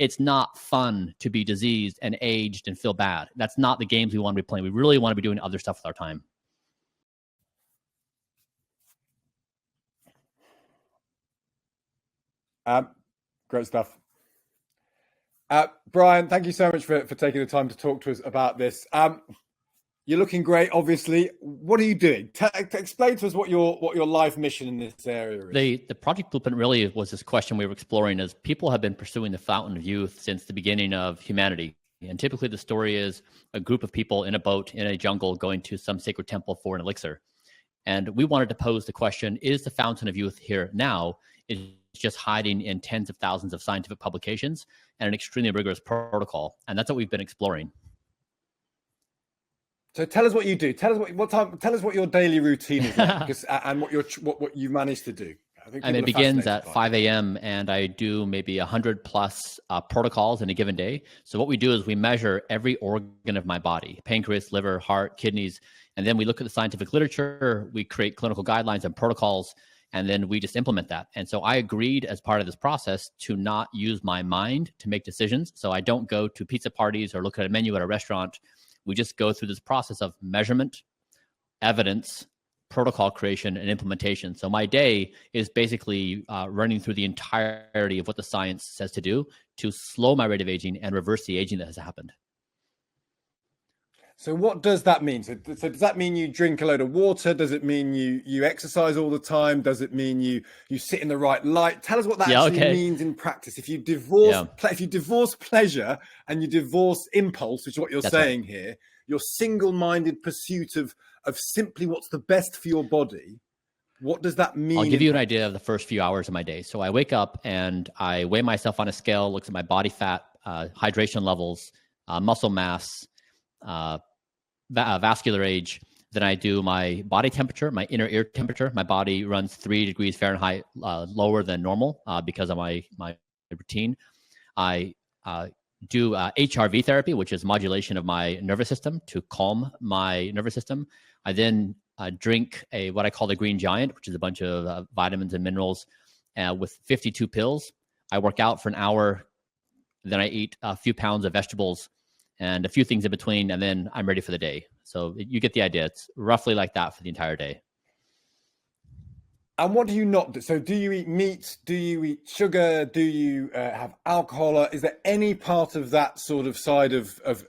it's not fun to be diseased and aged and feel bad. That's not the games we want to be playing. We really want to be doing other stuff with our time. Great stuff. Bryan, thank you so much for taking the time to talk to us about this. You're looking great, obviously. What are you doing? Explain to us what your life mission in this area is. The Project Blueprint really was this question we were exploring as people have been pursuing the fountain of youth since the beginning of humanity. And typically the story is a group of people in a boat in a jungle going to some sacred temple for an elixir. And we wanted to pose the question, is the fountain of youth here now? It's just hiding in tens of thousands of scientific publications and an extremely rigorous protocol. And that's what we've been exploring. So tell us what you do. Tell us what your daily routine is like, and what you managed to do. It begins at 5 a.m. and I do maybe 100 plus protocols in a given day. So what we do is we measure every organ of my body: pancreas, liver, heart, kidneys, and then we look at the scientific literature. We create clinical guidelines and protocols, and then we just implement that. And so I agreed as part of this process to not use my mind to make decisions. So I don't go to pizza parties or look at a menu at a restaurant. We just go through this process of measurement, evidence, protocol creation, and implementation. So my day is basically running through the entirety of what the science says to do to slow my rate of aging and reverse the aging that has happened. So what does that mean? So does that mean you drink a load of water? Does it mean you exercise all the time? Does it mean you sit in the right light? Tell us what that means in practice. If you divorce pleasure and you divorce impulse, which is what you're saying here, your single-minded pursuit of simply what's the best for your body, what does that mean? I'll give you an idea of the first few hours of my day. So I wake up and I weigh myself on a scale, looks at my body fat, hydration levels, muscle mass, vascular age. Then I do my body temperature, my inner ear temperature. My body runs 3 degrees Fahrenheit lower than normal because of my routine. I do HRV therapy, which is modulation of my nervous system to calm my nervous system. I then drink what I call the Green Giant, which is a bunch of vitamins and minerals with 52 pills. I work out for an hour. Then I eat a few pounds of vegetables and a few things in between, and then I'm ready for the day. So you get the idea. It's roughly like that for the entire day. And what do you not do? So do you eat meat? Do you eat sugar? Do you have alcohol? Is there any part of that sort of side of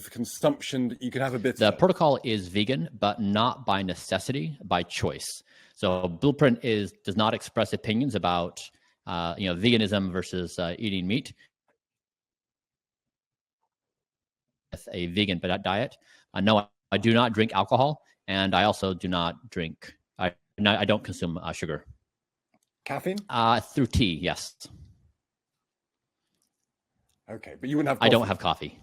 consumption that you can have a bit of? The protocol is vegan, but not by necessity, by choice. So Blueprint does not express opinions about veganism versus eating meat. A vegan diet. No, I do not drink alcohol, and I also do not drink. I don't consume sugar. Caffeine? Through tea, yes. Okay, but you wouldn't have coffee. I don't have coffee.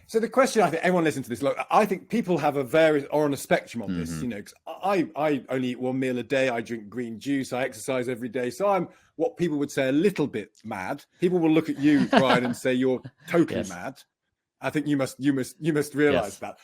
So the question, I think everyone listening to this, look, I think people have on a spectrum of this, because I only eat one meal a day. I drink green juice. I exercise every day. So I'm what people would say a little bit mad. People will look at you, Bryan, and say you're totally mad. I think you must realize that.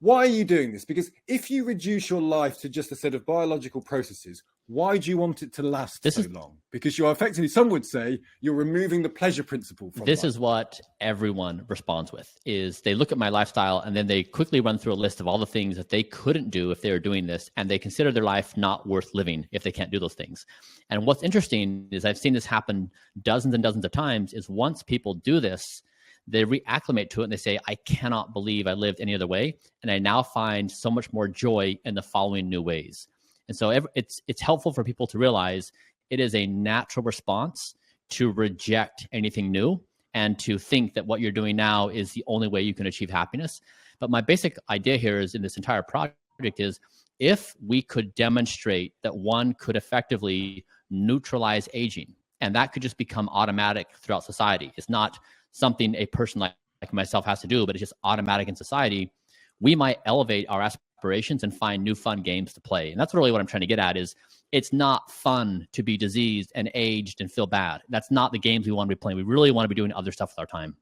Why are you doing this? Because if you reduce your life to just a set of biological processes, why do you want it to last so long? Because you're effectively, some would say, you're removing the pleasure principle from this life. Is what everyone responds with, is they look at my lifestyle and then they quickly run through a list of all the things that they couldn't do if they were doing this, and they consider their life not worth living if they can't do those things. And what's interesting is I've seen this happen dozens and dozens of times, is once people do this, they reacclimate to it and they say, I cannot believe I lived any other way. And I now find so much more joy in the following new ways. And so it's helpful for people to realize it is a natural response to reject anything new and to think that what you're doing now is the only way you can achieve happiness. But my basic idea here is in this entire project is if we could demonstrate that one could effectively neutralize aging, and that could just become automatic throughout society. It's not something a person like myself has to do, but it's just automatic in society. We might elevate our aspirations and find new fun games to play. And that's really what I'm trying to get at is it's not fun to be diseased and aged and feel bad. That's not the games we want to be playing. We really want to be doing other stuff with our time.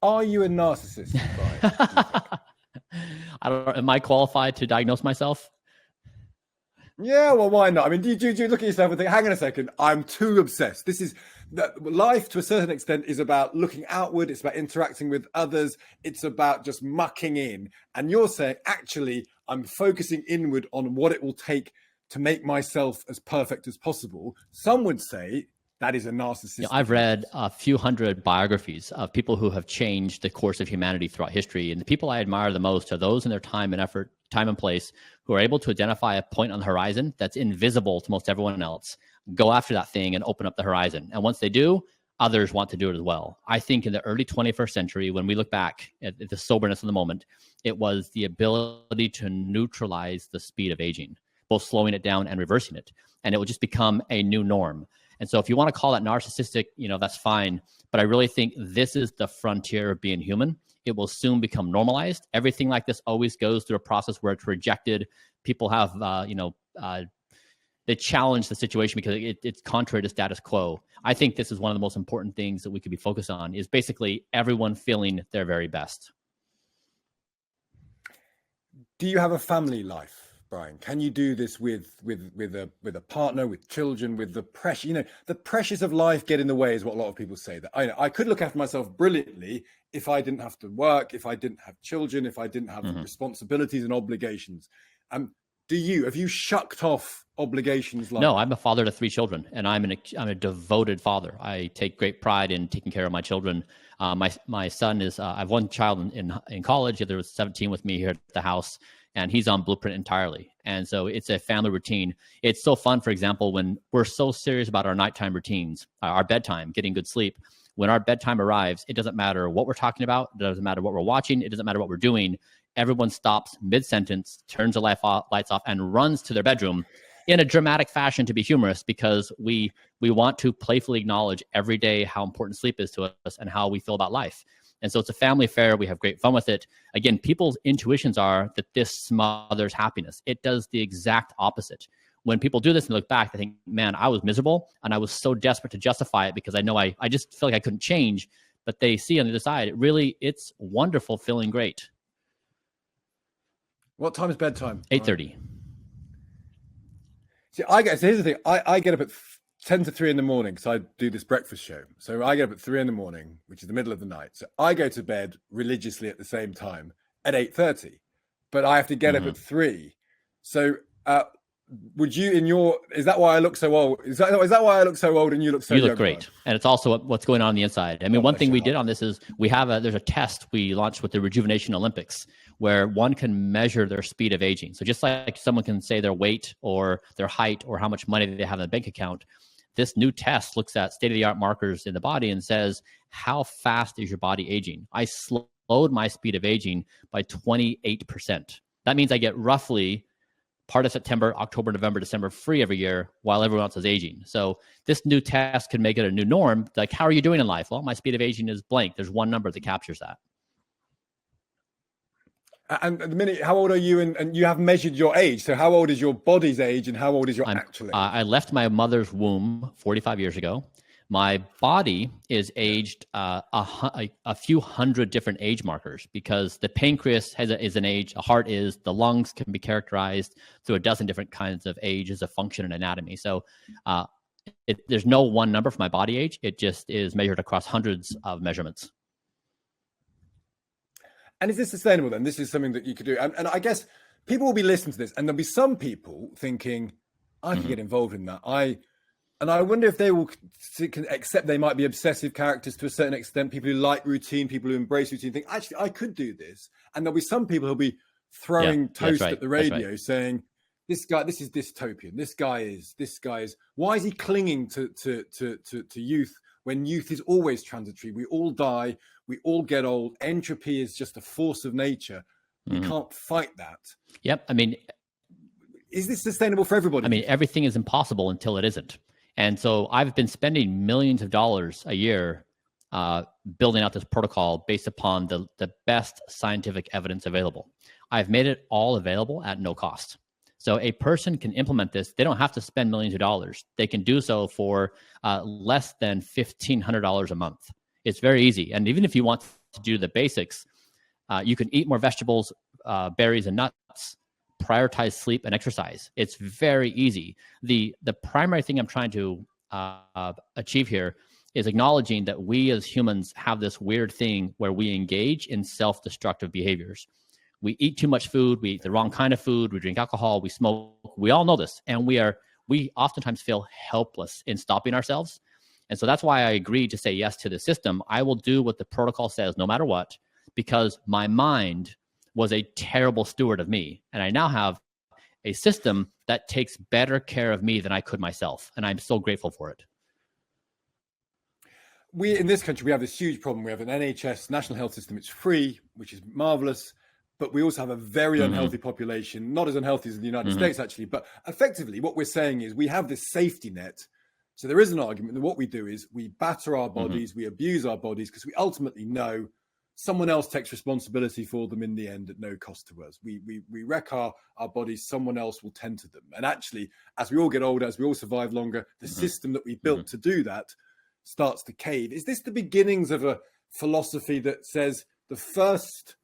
Are you a narcissist, Bryan? Am I qualified to diagnose myself? Yeah, well, why not? I mean, do you look at yourself and think, hang on a second, I'm too obsessed. Life to a certain extent is about looking outward. It's about interacting with others. It's about just mucking in. And you're saying, actually, I'm focusing inward on what it will take to make myself as perfect as possible. Some would say that is a narcissist. I've read a few hundred biographies of people who have changed the course of humanity throughout history. And the people I admire the most are those in their time and effort, time and place, who are able to identify a point on the horizon that's invisible to most everyone else, go after that thing and open up the horizon. And once they do, others want to do it as well. I think in the early 21st century, when we look back at the soberness of the moment, it was the ability to neutralize the speed of aging, both slowing it down and reversing it. And it will just become a new norm. And so if you want to call that narcissistic, that's fine. But I really think this is the frontier of being human. It will soon become normalized. Everything like this always goes through a process where it's rejected. People have, they challenge the situation because it's contrary to status quo. I think this is one of the most important things that we could be focused on, is basically everyone feeling their very best. Do you have a family life, Bryan? Can you do this with a partner, with children, with the pressure? The pressures of life get in the way, is what a lot of people say. That I could look after myself brilliantly if I didn't have to work, if I didn't have children, if I didn't have responsibilities and obligations. Have you shucked off obligations? No, I'm a father to 3 children, and I'm a devoted father. I take great pride in taking care of my children. My son is, I have one child in college. There was 17 with me here at the house, and he's on Blueprint entirely. And so it's a family routine. It's so fun, for example, when we're so serious about our nighttime routines, our bedtime, getting good sleep. When our bedtime arrives, it doesn't matter what we're talking about. It doesn't matter what we're watching. It doesn't matter what we're doing. Everyone stops mid-sentence, turns the lights off, and runs to their bedroom in a dramatic fashion to be humorous, because we want to playfully acknowledge every day how important sleep is to us and how we feel about life. And so it's a family affair. We have great fun with it. Again, people's intuitions are that this smothers happiness. It does the exact opposite. When people do this and look back, they think, man, I was miserable and I was so desperate to justify it because I know I just feel like I couldn't change. But they see on the other side, it's wonderful, feeling great. What time is bedtime? 8:30. See, here's the thing. I get up at 10 to 3 in the morning because I do this breakfast show. So I get up at 3 in the morning, which is the middle of the night. So I go to bed religiously at the same time at 8:30, but I have to get up at 3. So would you, is that why I look so old? Is that why I look so old and you look so young? You look great. And it's also what's going on the inside. I mean, one thing we did on this is there's a test we launched with the Rejuvenation Olympics where one can measure their speed of aging. So just like someone can say their weight or their height or how much money they have in the bank account, this new test looks at state-of-the-art markers in the body and says, how fast is your body aging? I slowed my speed of aging by 28%. That means I get roughly part of September, October, November, December free every year while everyone else is aging. So this new test can make it a new norm. Like, how are you doing in life? Well, my speed of aging is blank. There's one number that captures that. And at the minute, how old are you? And you have measured your age. So how old is your body's age and how old is your actual age? I left my mother's womb 45 years ago. My body is aged a few hundred different age markers because the pancreas is an age, a heart is, the lungs can be characterized through a dozen different kinds of ages of function and anatomy. So there's no one number for my body age. It just is measured across hundreds of measurements. And is this sustainable then? This is something that you could do. And I guess people will be listening to this and there'll be some people thinking, I can get involved in that. And I wonder if they will accept they might be obsessive characters to a certain extent, people who like routine, people who embrace routine, think, actually, I could do this. And there'll be some people who'll be throwing toast at the radio saying, this is dystopian. This guy is, why is he clinging to youth when youth is always transitory? We all die. We all get old. Entropy is just a force of nature. We can't fight that. Yep. I mean, is this sustainable for everybody? I mean, everything is impossible until it isn't. And so I've been spending millions of dollars a year building out this protocol based upon the best scientific evidence available. I've made it all available at no cost. So a person can implement this. They don't have to spend millions of dollars. They can do so for less than $1,500 a month. It's very easy. And even if you want to do the basics, you can eat more vegetables, berries, and nuts, prioritize sleep and exercise. It's very easy. The primary thing I'm trying to achieve here is acknowledging that we as humans have this weird thing where we engage in self-destructive behaviors. We eat too much food, we eat the wrong kind of food, we drink alcohol, we smoke. We all know this, and we oftentimes feel helpless in stopping ourselves. And so that's why I agreed to say yes to the system. I will do what the protocol says no matter what, because my mind was a terrible steward of me. And I now have a system that takes better care of me than I could myself. And I'm so grateful for it. We, in this country, we have this huge problem. We have an NHS, national health system. It's free, which is marvelous. But we also have a very unhealthy population, not as unhealthy as in the United States, actually. But effectively, what we're saying is we have this safety net. So there is an argument that what we do is we batter our bodies, we abuse our bodies, because we ultimately know someone else takes responsibility for them in the end at no cost to us. We wreck our bodies, someone else will tend to them. And actually, as we all get older, as we all survive longer, the system that we built to do that starts to cave. Is this the beginnings of a philosophy that says the first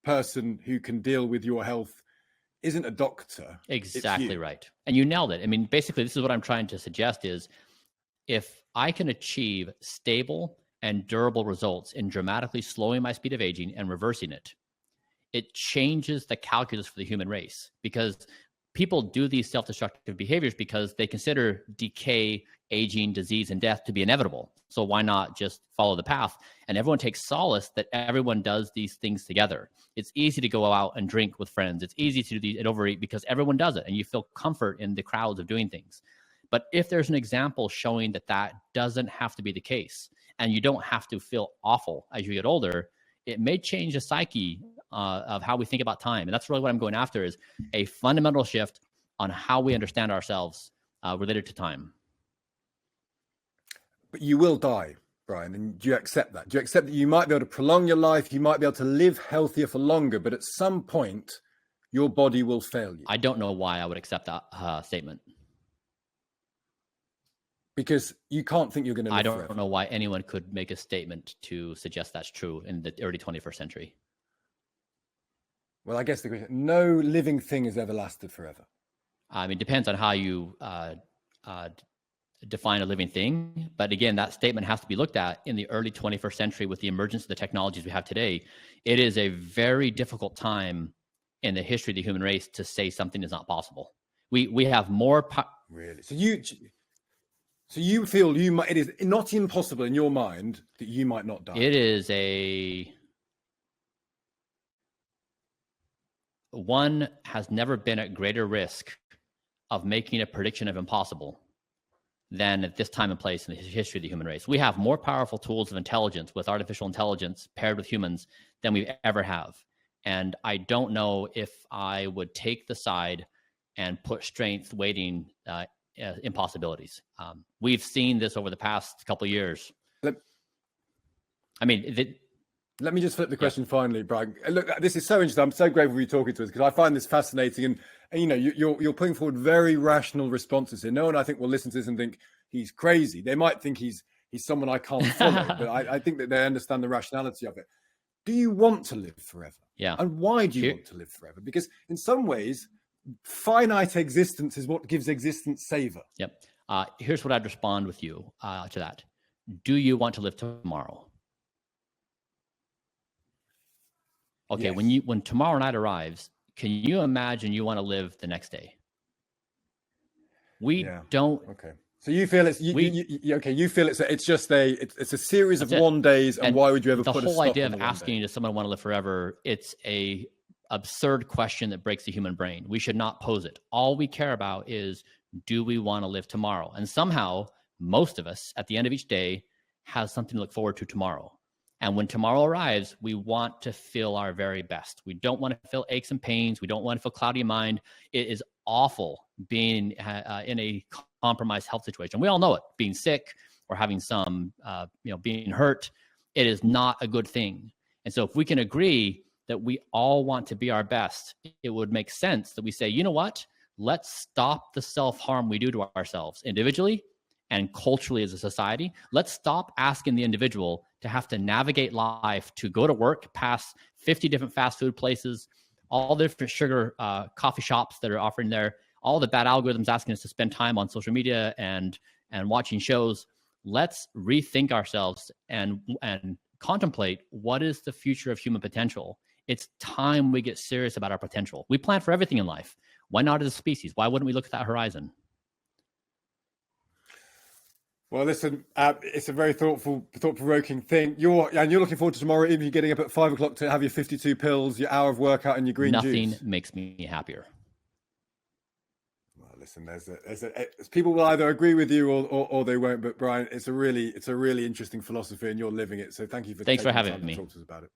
person who can deal with your health isn't a doctor? Exactly right. And you nailed it. I mean, basically, this is what I'm trying to suggest is if I can achieve stable and durable results in dramatically slowing my speed of aging and reversing it, it changes the calculus for the human race, because people do these self-destructive behaviors because they consider decay, aging, disease, and death to be inevitable. So why not just follow the path? And everyone takes solace that everyone does these things together. It's easy to go out and drink with friends. It's easy to do and overeat because everyone does it, and you feel comfort in the crowds of doing things. But if there's an example showing that that doesn't have to be the case, and you don't have to feel awful as you get older, it may change the psyche of how we think about time. And that's really what I'm going after, is a fundamental shift on how we understand ourselves related to time. But you will die, Bryan, and do you accept that? Do you accept that you might be able to prolong your life, you might be able to live healthier for longer, but at some point, your body will fail you? I don't know why I would accept that statement. Because you can't think you're going to live forever. I don't don't know why anyone could make a statement to suggest that's true in the early 21st century. Well, I guess the question, no living thing has ever lasted forever. I mean, it depends on how you define a living thing. But again, that statement has to be looked at in the early 21st century with the emergence of the technologies we have today. It is a very difficult time in the history of the human race to say something is not possible. We have more... Really? So you feel it is not impossible in your mind that you might not die? It is one has never been at greater risk of making a prediction of impossible than at this time and place in the history of the human race. We have more powerful tools of intelligence with artificial intelligence paired with humans than we ever have. And I don't know if I would take the side and put strength weighting impossibilities. We've seen this over the past couple of years. Let me just flip the question finally, Bryan. Look, this is so interesting. I'm so grateful for you talking to us, because I find this fascinating, and you know, you're putting forward very rational responses here. No one, I think, will listen to this and think he's crazy. They might think he's someone I can't follow, but I think that they understand the rationality of it. Do you want to live forever? Yeah. And why do you want to live forever? Because in some ways, finite existence is what gives existence savor. Yep. Here's what I'd respond with you to that. Do you want to live tomorrow? Okay, yes. When tomorrow night arrives, can you imagine you want to live the next day? We don't. Okay. So you feel it's you feel it's just it's a series of one days, and why would you ever put a stop? The whole idea of asking does someone want to live forever, it's a absurd question that breaks the human brain. We should not pose it. All we care about is, do we want to live tomorrow? And somehow, most of us at the end of each day has something to look forward to tomorrow. And when tomorrow arrives, we want to feel our very best. We don't want to feel aches and pains. We don't want to feel cloudy in mind. It is awful being in a compromised health situation. We all know it. Being sick or having some, being hurt, it is not a good thing. And so if we can agree that we all want to be our best, it would make sense that we say, you know what? Let's stop the self-harm we do to ourselves individually and culturally as a society. Let's stop asking the individual to have to navigate life, to go to work past 50 different fast food places, all the different sugar coffee shops that are offering there, all the bad algorithms asking us to spend time on social media and watching shows. Let's rethink ourselves and contemplate what is the future of human potential. It's time we get serious about our potential. We plan for everything in life. Why not as a species? Why wouldn't we look at that horizon? Well, listen, it's a very thought-provoking thing. You're looking forward to tomorrow evening, getting up at 5 o'clock to have your 52 pills, your hour of workout, and your green juice. Nothing makes me happier. Well, listen, people will either agree with you or they won't. But Bryan, it's a really interesting philosophy, and you're living it. So thanks for having me. To talk to us about it.